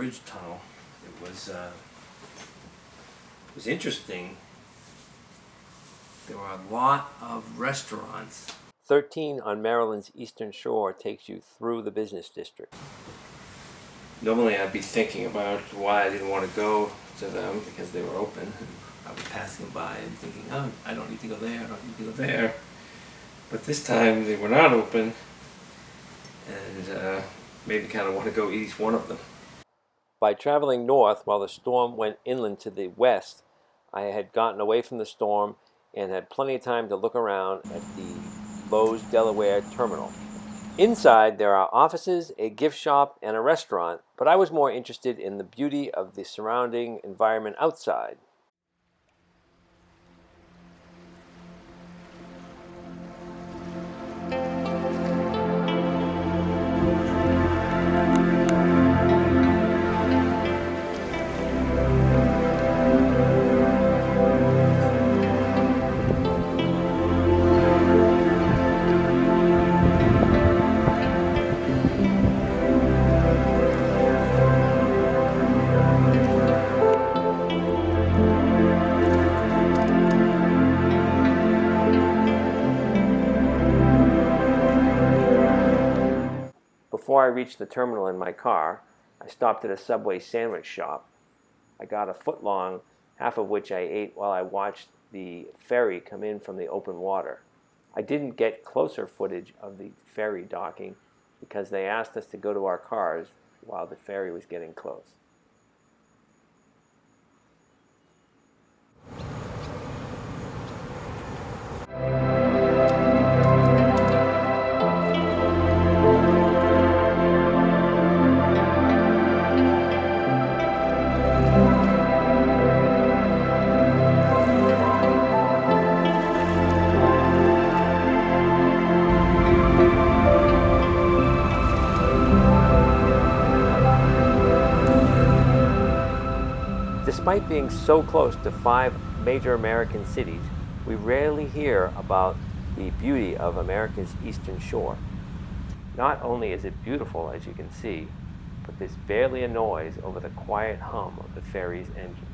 bridge tunnel. It was interesting. There were a lot of restaurants. 13 on Maryland's eastern shore takes you through the business district. Normally I'd be thinking about why I didn't want to go to them because they were open. I was passing by and thinking, oh, I don't need to go there, I don't need to go there. But this time they were not open, and made me kind of want to go eat each one of them. By traveling north while the storm went inland to the west, I had gotten away from the storm and had plenty of time to look around at the Lewes, Delaware terminal. Inside, there are offices, a gift shop, and a restaurant, but I was more interested in the beauty of the surrounding environment outside. Before I reached the terminal in my car, I stopped at a Subway sandwich shop. I got a foot-long, half of which I ate while I watched the ferry come in from the open water. I didn't get closer footage of the ferry docking because they asked us to go to our cars while the ferry was getting close. Despite being so close to 5 major American cities, we rarely hear about the beauty of America's eastern shore. Not only is it beautiful, as you can see, but there's barely a noise over the quiet hum of the ferry's engine.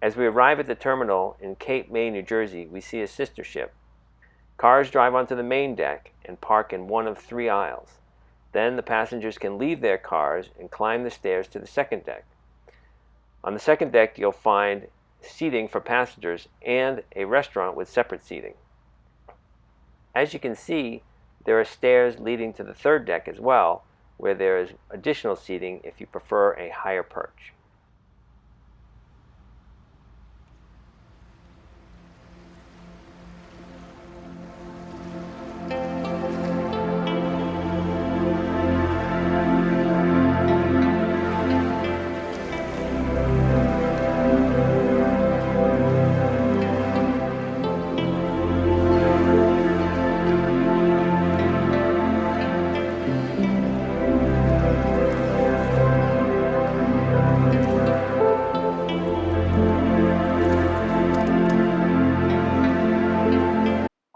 As we arrive at the terminal in Cape May, New Jersey, we see a sister ship. Cars drive onto the main deck and park in one of 3 aisles. Then the passengers can leave their cars and climb the stairs to the second deck. On the second deck, you'll find seating for passengers and a restaurant with separate seating. As you can see, there are stairs leading to the third deck as well, where there is additional seating if you prefer a higher perch.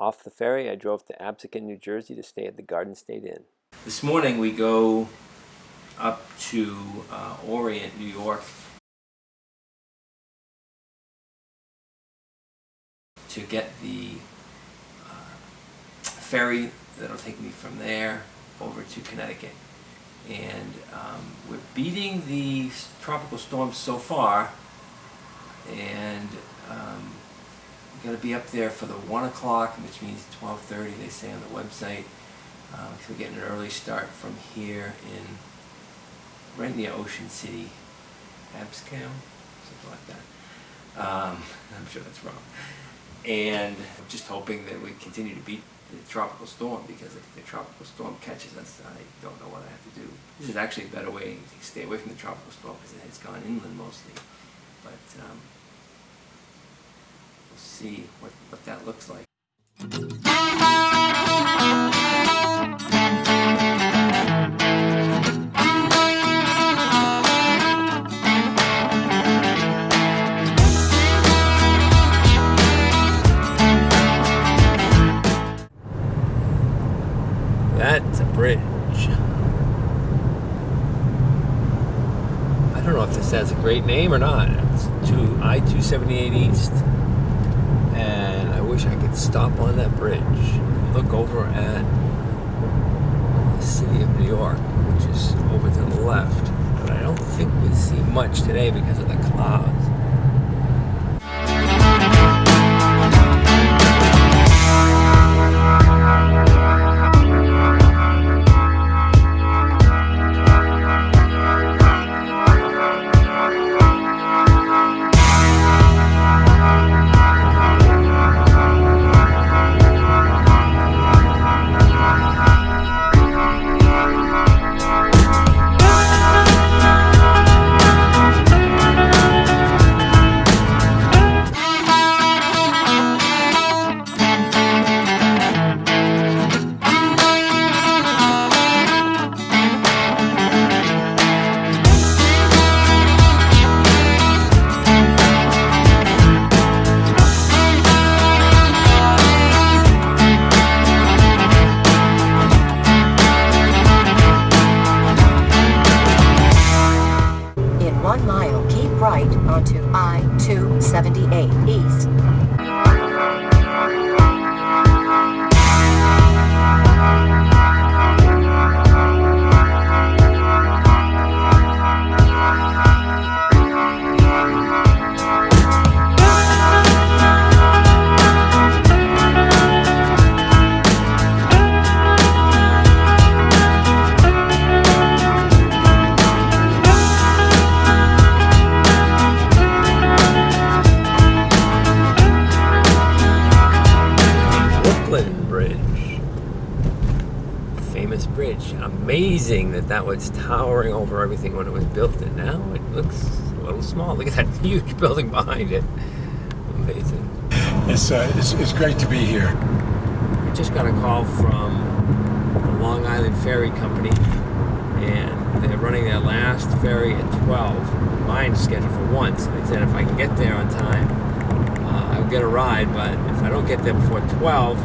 Off the ferry, I drove to Absecon, New Jersey to stay at the Garden State Inn. This morning we go up to Orient, New York to get the ferry that'll take me from there over to Connecticut. And we're beating the tropical storm so far, and we're going to be up there for the 1 o'clock, which means 12:30, they say on the website. So we're getting an early start from here right near Ocean City, Absecon, something like that. I'm sure that's wrong. And I'm just hoping that we continue to beat the tropical storm, because if the tropical storm catches us, I don't know what I have to do. This is actually a better way to stay away from the tropical storm, because it has gone inland mostly. But we'll see what that looks like. That's a bridge. I don't know if this has a great name or not. It's I-278 East. And I wish I could stop on that bridge and look over at the city of New York, which is over to the left. But I don't think we see much today because of the clouds. Onto I-278 East. Bridge. Amazing that was towering over everything when it was built, and now it looks a little small. Look at that huge building behind it. Amazing. It's great to be here. I just got a call from the Long Island Ferry Company, and they're running their last ferry at 12. Mine's scheduled for 1, so they said if I can get there on time, I'll get a ride, but if I don't get there before 12,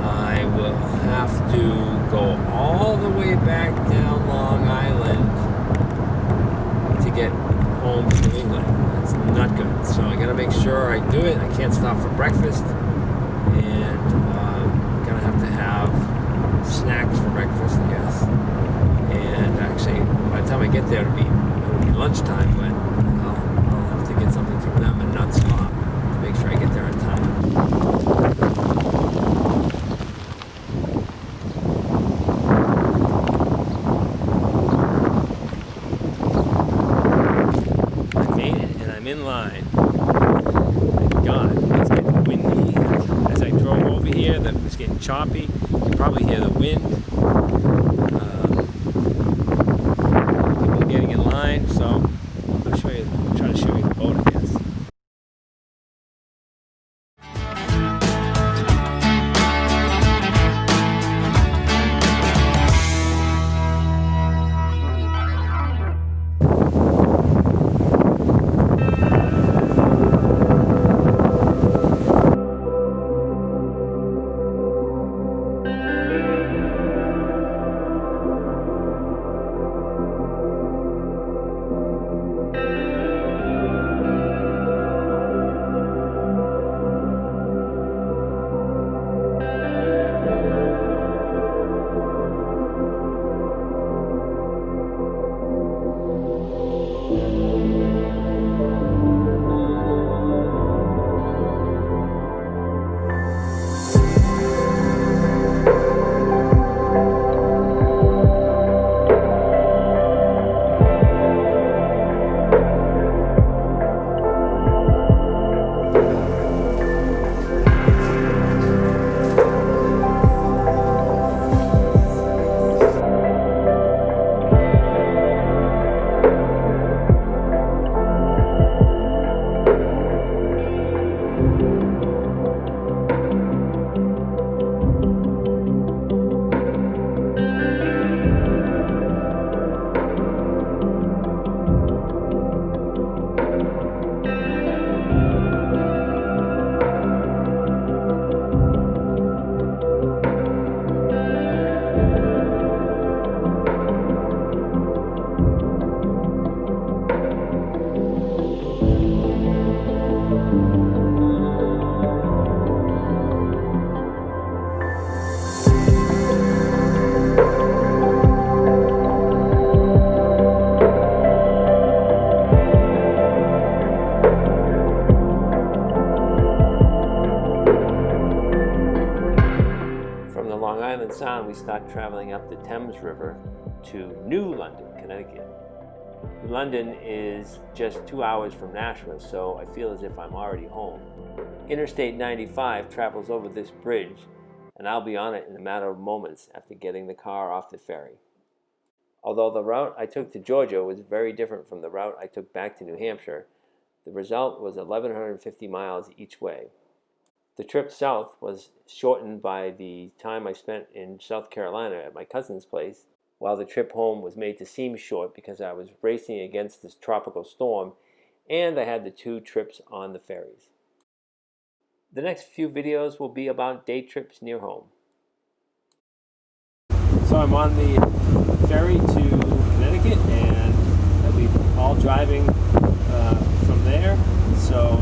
I will have to go all the way back down Long Island to get home to England. It's not good. So I gotta make sure I do it. I can't stop for breakfast, and gonna have to have snacks for breakfast, I guess. And actually, by the time I get there, it'll be lunchtime, but I'll have to get something from them and not stop to make sure I get there in time. In line. Thank God. It's getting windy. As I drove over here, it was getting choppy. You can probably hear the wind. People getting in line. So I'll show you. Try to show you the boat, I guess. Sound, we start traveling up the Thames River to New London, Connecticut. New London is just 2 hours from Nashville, so I feel as if I'm already home. Interstate 95 travels over this bridge, and I'll be on it in a matter of moments after getting the car off the ferry. Although the route I took to Georgia was very different from the route I took back to New Hampshire, the result was 1,150 miles each way. The trip south was shortened by the time I spent in South Carolina at my cousin's place, while the trip home was made to seem short because I was racing against this tropical storm and I had the 2 trips on the ferries. The next few videos will be about day trips near home. So I'm on the ferry to Connecticut and I'll be all driving from there. So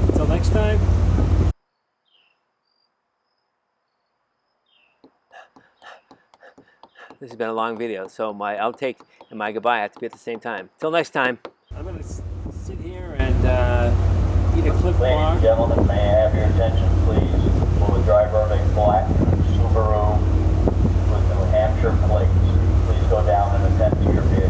until next time. This has been a long video, so my outtake and my goodbye have to be at the same time. Till next time. I'm going to sit here and eat a Cliff Bar. Ladies and gentlemen, may I have your attention, please? Will the driver of a black Subaru with New Hampshire plates please go down and attend to your vehicle?